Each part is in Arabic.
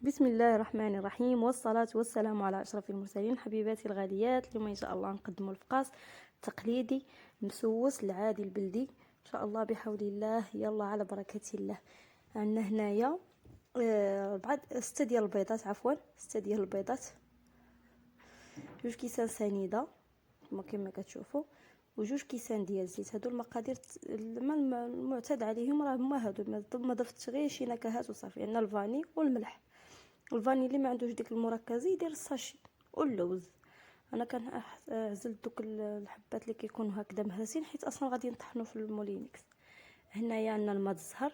بسم الله الرحمن الرحيم، والصلاة والسلام على أشرف المرسلين. حبيباتي الغاليات، اليوم إن شاء الله نقدم الفقاس التقليدي المسوس العادي البلدي إن شاء الله بحول الله. يلا على بركة الله. عندنا هنايا بعد 6 ديال البيضات، عفوا 6 ديال البيضات، 2 كيسان سنيدة كما كتشوفوا، وجوج كيسان ديال الزيت. هادو المقادير المعتاد عليهم راه هما هادو، ما ضفتش غير شي نكهات وصافي. عندنا الفاني والملح. الفاني اللي ما عندوش ديك المركزي يدير الساشي واللوز. انا عزلت دوك الحبات اللي كيكونوا هكذا مهرسين، حيت اصلا غادي نطحنوا في المولينكس. هنايا عندنا الماء الزهر.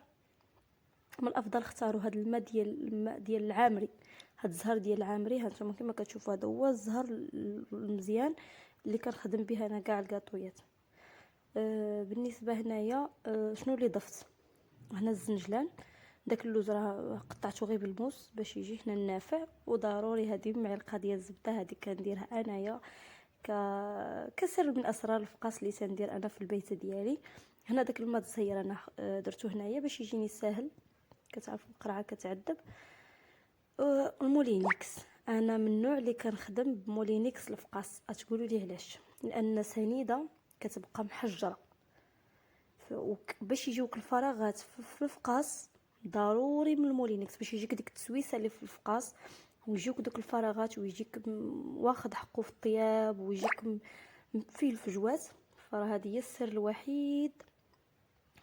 من الافضل اختاروا هذا الماء ديال العامري، هذا الزهر ديال العامري. هانتوما كما كتشوفوا هذا هو الزهر المزيان اللي كنخدم به انا كاع الكاطويات. بالنسبه هنايا شنو اللي ضفت هنا؟ الزنجلان، داك اللوز راه قطعته غير بالموس باش يجي هنا النافع. وضروري هذه معلقه ديال الزبده، هذه كنديرها انايا كسر من اسرار الفقاس اللي تندير انا في البيت ديالي. هنا داك الماء الزهير انا درته هنايا باش يجيني ساهل. كتعرفوا القرعه كتعذب. المولينكس، انا من النوع اللي كنخدم بمولينكس الفقاس. تقولوا لي علاش؟ لان سنيده كتبقى محجره، باش يجيوك الفراغات في الفقاس ضروري من المولينكس باش يجيك ديك التسويسه اللي في الفقاس، ويجيوك دوك الفراغات، ويجيك واخد حقه في الطياب، ويجيك فيه الفجوات. فراه هذه هي السر الوحيد،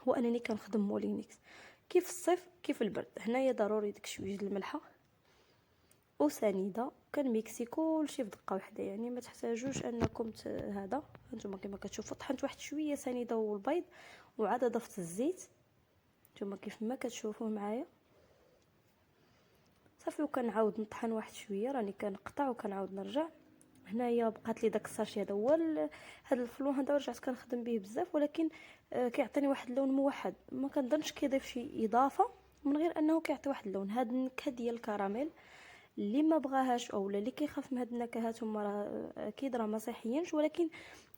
هو انني كنخدم مولينكس. كيف الصيف كيف البرد. هنايا ضروري ديك شويه د الملحه وسنيده، كنميكسي كلشي في دقه واحده، يعني ما تحتاجوش انكم هذا. هانتوما كما كتشوفوا طحنت واحد شويه سنيده والبيض، وعاد ضفت الزيت نتوما كيف ما كتشوفوا معايا صافي. وكنعاود نطحن واحد شويه، راني كنقطع وكنعاود نرجع. هنايا بقات لي داك الساشي هذا هو هذا الفلو هذا رجعت كنخدم به بزاف، ولكن كيعطيني واحد اللون موحد. ما كنظنش كيضيف شي اضافه من غير انه كيعطي واحد اللون. هاد النكهه ديال الكراميل اللي ما بغاهاش اولا اللي كيخاف من هاد النكهات هما راه اكيد راه ما صحيينش، ولكن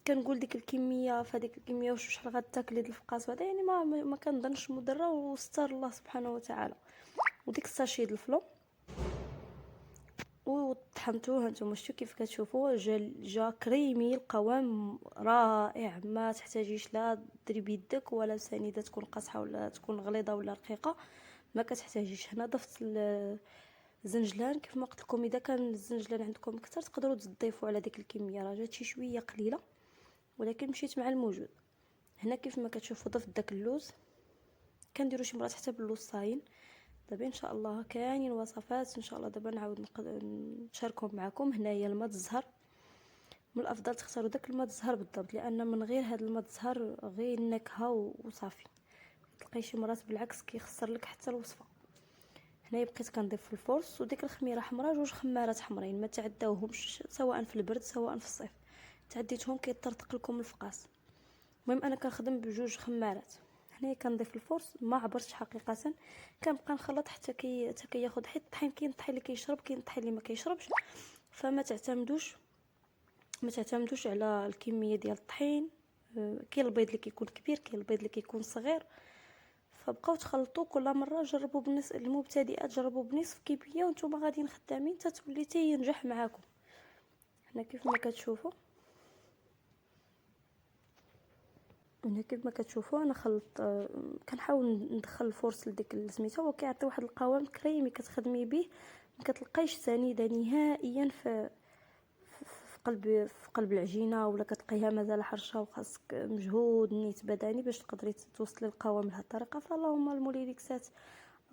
كنقول ديك الكميه، فهاديك الكميه واش شحال غتاكلي د الفقاس هذا؟ يعني ما كنظنش مضره، وستر الله سبحانه وتعالى. وديك الساشي د الفلو وطحنتوه. هانتوما شفتوا كيف كتشوفوا جا كريمي، القوام رائع. ما تحتاجيش لا ديري بيدك ولا سنيده تكون قاصحه ولا تكون غليظه ولا رقيقه، ما كتحتاجيش. هنا ضفت الزنجلان. كيف ما قلت لكم، اذا كان الزنجلان عندكم كثر تقدروا تضيفوا على ديك الكميه، راه جات شي شويه قليله، ولكن مشيت مع الموجود. هنا كيف ما كتشوفوا ضفت داك اللوز. كنديروا شي مرات حتى باللوز صاين. دابا ان شاء الله كاينين وصفات ان شاء الله دابا نعاود نشاركهم معكم. هنايا الماء الزهر. من الافضل تختاروا داك الماء الزهر بالضبط، لان من غير هذا الماء الزهر غير النكهه وصافي. تلقاي شي مرات بالعكس كيخسر لك حتى الوصفه. هنايا بقيت كنضيف في الفرص، وديك الخميره حمراء، 2 خمارات حمرين ما تعداوهمش، سواء في البرد سواء في الصيف. تعديتهم كيطرطق لكم الفقاس. المهم انا كنخدم ب2 خمارات. هنايا كنضيف الفرص، ما عبرتش حقيقه. كنبقى نخلط حتى كياخد، حيت الطحين كاين الطحين اللي كيشرب، كاين الطحين اللي ما كيشربش. فما تعتمدوش على الكميه ديال الطحين. كاين البيض اللي كيكون كبير، كاين البيض اللي كيكون صغير. فبقاو تخلطوا كل مره. جربوا بالنسبه للمبتدئات، جربوا بنصف كميه وانتم غاديين خدامين تتولي ينجح معاكم. هنا كيف ما كتشوفوا، انا خلط. كنحاول ندخل الفرص لديك سميتها، هو كيعطي واحد القوام كريمي كتخدمي به. ما كتلقايش سنيده نهائيا في قلب العجينه، ولا كتلقيها مازال حرشه وخاصك مجهود نيت بدني باش تقدري توصلي القوام بهذه الطريقه. فاللهم المولينكسات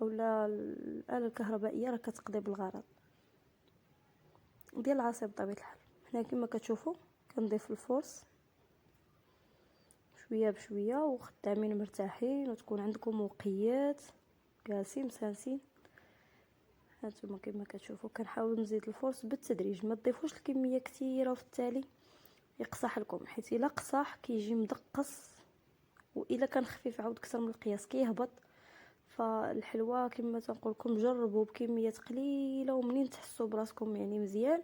اولا الاله الكهربائيه راه كتقضي بالغرض ديال العصير بطبيعه الحال. هنا كما كتشوفوا كنضيف الفرص شويه بشويه، وخدامين مرتاحين، وتكون عندكم وقيات جالسين مسانسين. هانتوما كما كتشوفوا كنحاول نزيد الفرص بالتدريج، ما تضيفوش الكميه كثيره وفي التالي يقصح لكم، حيت الا قصح كيجي مدقص، والا كان خفيف عاود اكثر من القياس كيهبط. فالحلوى كما تنقول لكم جربوا بكميات قليله، ومنين تحسوا براسكم يعني مزيان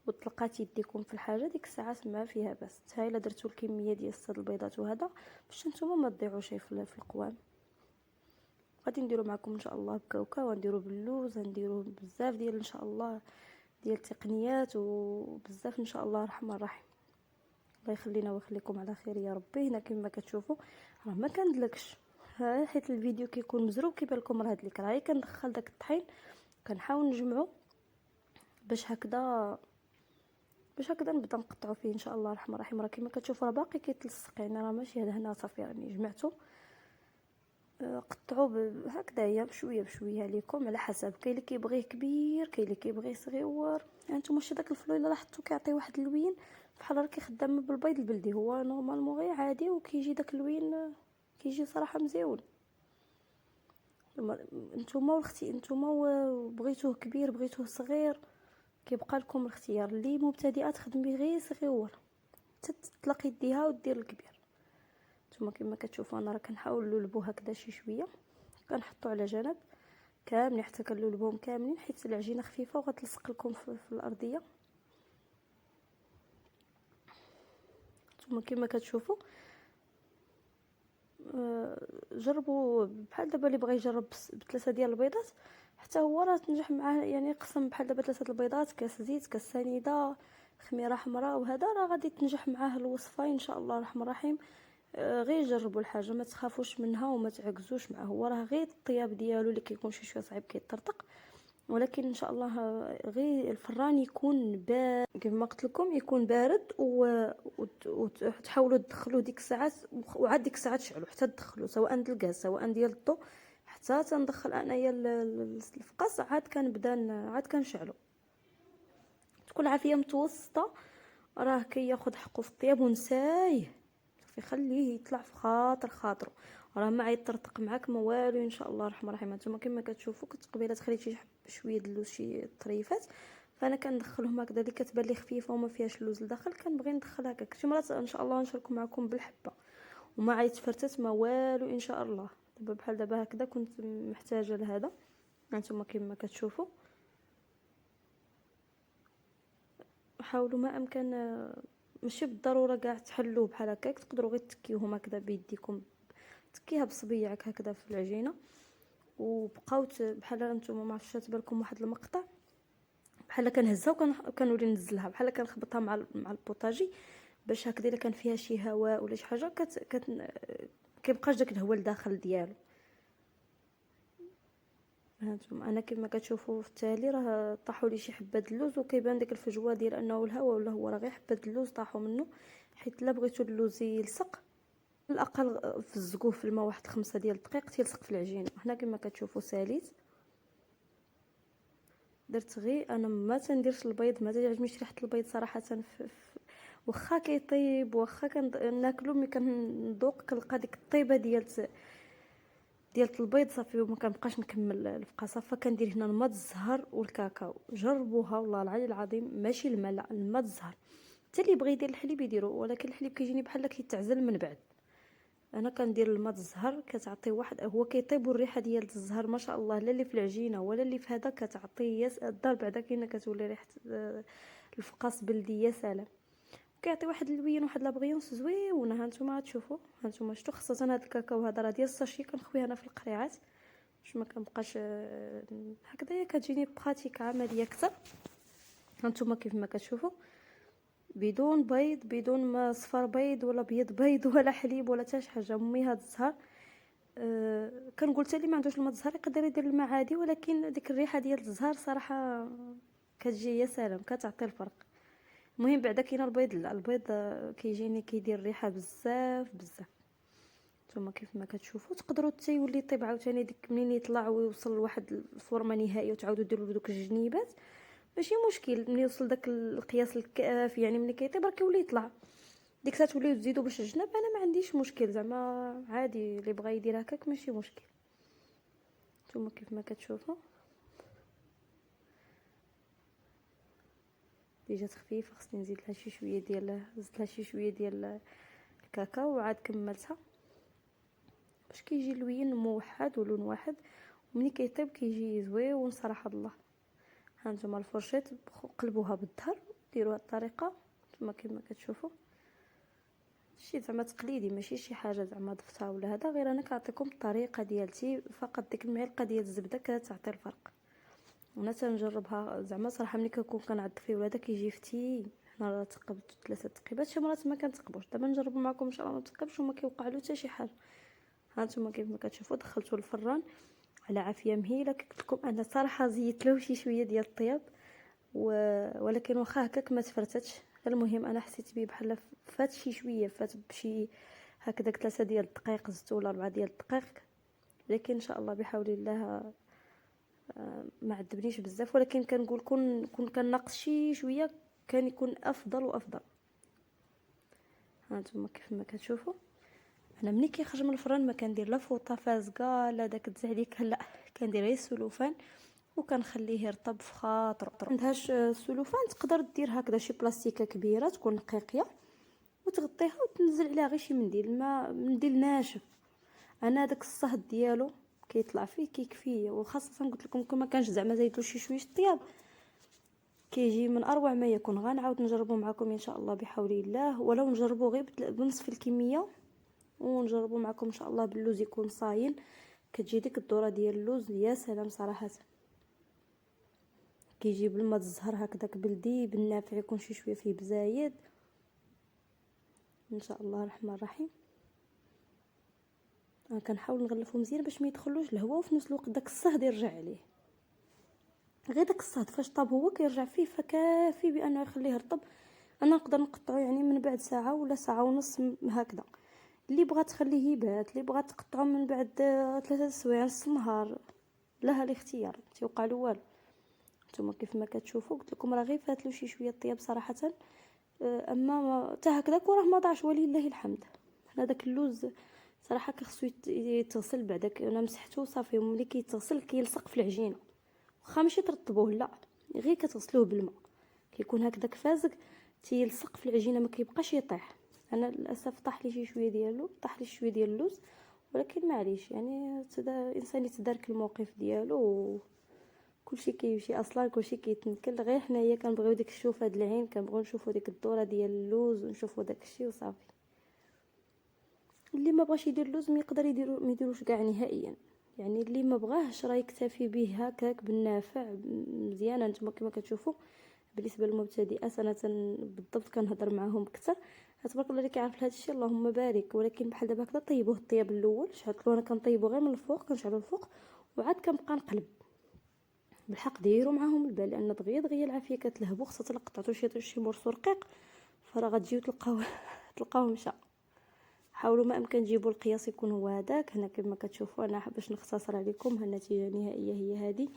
وطلقات يديكم في الحاجه، ديك الساعات ما فيها بس. حتى الا درتوا الكميه ديال 6 البيضات وهذا باش نتوما ما تضيعوش في القوام. غادي نديرو معكم ان شاء الله بكاوكا، ونديرو باللوز، نديرو بزاف ديال ان شاء الله ديال التقنيات وبزاف ان شاء الله الرحمن الرحيم. الله يخلينا ويخليكم على خير يا ربي. هنا كما كتشوفوا راه ما كندلكش، حيت الفيديو كيكون مزروب كيبان لكم راه هاد ليك راهي كندخل داك الطحين كنحاول نجمعو باش هكذا نبدا نقطعو فيه ان شاء الله الرحمن الرحيم. راه كما كتشوفوا راه باقي كيتلصق، يعني راه ماشي هذا هنا صافي راني جمعته. قطعوا هكذايا بشويه بشويه عليكم على حسب، كاين اللي كيبغيه كبير كاين اللي كيبغيه صغيور. يعني نتوما شي داك الفلو الا لاحظتوا كيعطي واحد اللوين بحال راه كيخدم بالبيض البلدي، هو نورمالمون غير عادي وكيجي داك اللوين كيجي صراحه مزيون. نتوما واختي نتوما بغيتوه كبير بغيتوه صغير كيبقى لكم الاختيار. اللي مبتدئه تخدمي غير صغيور حتى تطلقي يديها ودير الكبير. نتوما كما كتشوفوا انا راه كنحاول نلولبو هكذا شي شويه، كنحطو على جنب كاملين حتى كنلولبوهم كاملين حيت العجينه خفيفه وغتلصق لكم في الارضيه. نتوما كما كتشوفوا جربوا بحال دابا اللي بغى يجرب بثلاثه ديال البيضات حتى هو راه تنجح معاه. يعني قسم بحال دابا 3 البيضات، كاس زيت، كاس سنيده، خميره حمراء، وهذا راه غادي تنجح معاه الوصفه ان شاء الله الرحمن الرحيم. غير جربوا الحاجه ما تخافوش منها وما تعجزوش معاه، هو راه غير الطياب ديالو اللي كيكون شي شويه صعيب كيطرطق، ولكن ان شاء الله غير الفران يكون بارد كما قلت لكم، يكون بارد وتحاولوا تدخلوا ديك الساعات وعاد ديك الساعات تشعلوا حتى تدخلوا سواء ديال الغاز سواء ديال الضو حتى تندخل انايا الفقاس عاد كنبدا عاد كنشعلوا. تكون عافيه متوسطه، راه كياخذ حقه في الطياب ونسايه صافي خليه يطلع في خاطره، راه ما يطرطق معاك ما والو ان شاء الله الرحمن الرحيم. نتوما كما كتشوفوا كنت قبيله خليت شويه د اللوز شي طريفات، فانا كندخلهم هكذا اللي كتبان لي خفيفه وما فيهاش اللوز لداخل كنبغي ندخل هكاك. شي مرات ان شاء الله نشارك معكم بالحبه وما يتفرتت ما والو ان شاء الله. دابا بحال دابا هكذا كنت محتاجه لهذا. هانتوما كما كتشوفوا حاولوا ما امكن ماشي بالضروره كاع تحلوه بحال هكاك، تقدروا غير تكيوهم هكذا بيديكم، تكيها بصبيعك هكذا في العجينه وبقاو بحال نتوما ما عرفتش تبان لكم واحد المقطع بحال كنهزها وكنولي ننزلها بحال كنخبطها مع البوطاجي باش هكذا الا كان فيها شي هواء ولا شي حاجه كيبقاش داك الهواء لداخل ديالو. هانتوما انا كما كتشوفوا في التالي راه طاحوا لي شي حبه اللوز وكيبان ديك الفجوه ديال انه الهواء ولا هو راه غير حبه اللوز طاحوا منه، حيت لا بغيتو اللوز يلصق على الاقل في الزقوه في الماء واحد 5 ديال الدقائق تيلصق في العجينه. هنا كما كتشوفوا ساليت درت غير انا ما تنديرش البيض، ما تعجبنيش ريحه البيض صراحه واخا كيطيب واخا كناكلو ملي كنذوق كنلقى ديك الطيبه ديال البيض صافي وما كنبقاش نكمل الفقاصه. فكندير هنا الماء الزهر والكاكاو، جربوها والله العلي العظيم ماشي الماء لا الماء الزهر. حتى اللي بغى يدير الحليب يديرو، ولكن الحليب كيجيني بحال كيتعزل من بعد. انا كندير الماء الزهر كتعطي واحد هو كيطيب والريحه ديال الزهر ما شاء الله لا اللي في العجينه ولا اللي في هذا كتعطي الدار بعدا كاينه كتولي ريحه الفقاص بلدي يا سلام، كيعطي واحد اللوين واحد لابغيونس زويونه. هانتوما تشوفوا هانتوما شفتوا خاصه هذا الكاكاو هذا راه ديال الساشي كنخويه انا في القريعات باش ما كنبقاش هكذايا كتجيني براتيك عمليه اكثر. هانتوما كيف ما كتشوفوا بدون بيض بدون ما صفر بيض ولا بيض بيض ولا حليب ولا حتى شي حاجه. امي هاد الزهر كنقول حتى اللي ما عندوش الماء الزهر يقدر يدير الماء عادي، ولكن ديك الريحه ديال الزهر صراحه كتجي يا سلام كتعطي الفرق. المهم بعدا كاين البيض لا البيض كيجيني كيدير ريحه بزاف بزاف. نتوما كيف ما كتشوفوا تقدروا حتى يولي يطيب عاوتاني ديك منين يطلع ويوصل لواحد الفورمه نهائيه وتعاودوا ديروا دوك الجنيبات ماشي مشكل. ملي يوصل داك القياس الكافي يعني ملي كيطيب راه كيولي يطلع ديك الساعه توليو تزيدوا باش الجناب. انا ما عنديش مشكل زعما عادي اللي بغى يدير هكاك ماشي مشكل. نتوما كيف ما كتشوفوا جات خفيفه خصني نزيد لها شي شويه ديال الكاكاو وعاد كملتها باش كيجي لوين موحد ولون واحد وملي كيطيب كيجي زويون صراحه الله. هانتوما الفرشيط قلبوها بالظهر ديروها الطريقه نتوما كما كتشوفوا شي زعما تقليدي، ماشي شي حاجه زعما ضفتها ولا هذا، غير انا كنعطيكم الطريقه ديالتي فقط. ديك المعلقه ديال الزبده كتعطي الفرق. وانا تنجربها زعما صراحه ملي كنكون كنعض فيه ولا هذا كيجي فتي. حنا راه تقبت 3 تقيبات، شي مرات ما كنتقبوش. دابا نجربوا معكم ان شاء الله ما تقبش وما كيوقع له حتى شي حاجه. ها نتوما كيف ما كتشوفوا دخلتو الفران على عافيه مهيله. قلت لكم انا صراحه زيت له شي شويه ديال الطياب ولكن واخا هكاك ما تفرتتش. المهم انا حسيت بيه بحال فات شي شويه، فات بشي هكذاك 3 ديال الدقائق زدت ولا 4 ديال الدقائق. لكن ان شاء الله بحول الله ما عذبنيش بزاف، ولكن كنقول كون كان ناقص شي شويه كان يكون افضل وافضل. هانتوما كيف ما كتشوفوا انا ملي كيخرج من الفران ما كندير لا فوطه فازقه لا داك التزعليك، لا كندير غير السلوفان وكنخليه يرطب في خاطر. عندهاش السلوفان تقدر دير هكذا شي بلاستيكه كبيره تكون نقيقيه وتغطيها وتنزل عليها غير شي منديل ناشف. انا داك الصهد ديالو كيطلع فيه كيكفيه، وخاصه قلت لكم كما كانش زعما زايدلو شي شويه الطياب كيجي من اروع ما يكون. غنعاود نجربو معكم ان شاء الله بحول الله، ولو نجربو غير بنصف الكميه، ونجربو معكم ان شاء الله باللوز يكون صاين. كتجي ديك الذره ديال اللوز يا سلام صراحه. كيجي بالماء الزهر هكذاك بلدي بالنافع، يكون شي شويه فيه بزايد ان شاء الله الرحمن الرحيم. كنحاول نغلفو مزيان باش ما يدخلوش الهواء، وفي نفس الوقت داك الصهد يرجع عليه. غير داك الصهد فاش طاب هو كيرجع فيه، فكافي بانه يخليه يرطب. انا نقدر نقطعو يعني من بعد ساعه ولا ساعه ونص هكذا. اللي بغات تخليه يبات، اللي بغات تقطعو من بعد 3 سوايع نص النهار، لها الاختيار تيوقع له والو. نتوما كيف ما كتشوفوا قلت لكم راه غير فاتلو شي شويه طياب صراحه. اما حتى هكذاك وراه ما ضاعش ولله الحمد. هنا داك اللوز صراحه خصو يتغسل بعداك. انا مسحته صافي، ملي كيتغسل كيلصق في العجينه، واخا ماشي ترطبوه لا، غير كتغسلوه بالماء كيكون هكذاك فازق تيلصق في العجينه ما كيبقاش يطيح. انا للاسف طاح لي شي شويه ديالو، طاح لي شويه ديال اللوز، ولكن معليش يعني الانسان يتدارك الموقف ديالو. كلشي كيمشي اصلا، كلشي كيتنكل. غير حنايا كنبغيو ديك الشوفه د العين، كنبغيو نشوفوا ديك الذره ديال اللوز ونشوفوا داك الشيء وصافي. اللي ما بغاش يدير اللوز ما يقدر ما يديروش كاع نهائيا. يعني اللي ما بغاهش راه يكتفي به هكاك بالنافع مزيان. نتوما كما كتشوفوا بالنسبه للمبتدئات انا بالضبط كنهضر معاهم اكثر. تبارك الله اللي كيعرف هذا الشيء اللهم بارك. ولكن بحال دابا هكذا طيبوه الطياب الاول، شعلتلو انا كنطيبو غير من الفوق، كنشعلو الفوق وعاد كنبقى نقلب. بالحق ديروا معاهم البال، لان دغيا العافيه كتلهبوا. خاصه الا قطعتو شي مرسو رقيق فراه غتجيو تلقاوه مشى. حاولوا ما امكن تجيبوا القياس يكون هو هذاك. هنا كما كتشوفوا انا باش نختصر عليكم النتيجه النهائيه هي هذه.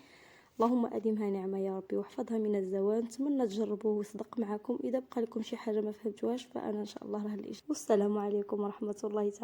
اللهم ادمها نعمه يا ربي واحفظها من الزوال. نتمنى تجربوه ويصدق معكم. اذا بقى لكم شي حاجه ما فهمتوهاش فانا ان شاء الله راه الاجابه. والسلام عليكم ورحمه الله تعالى.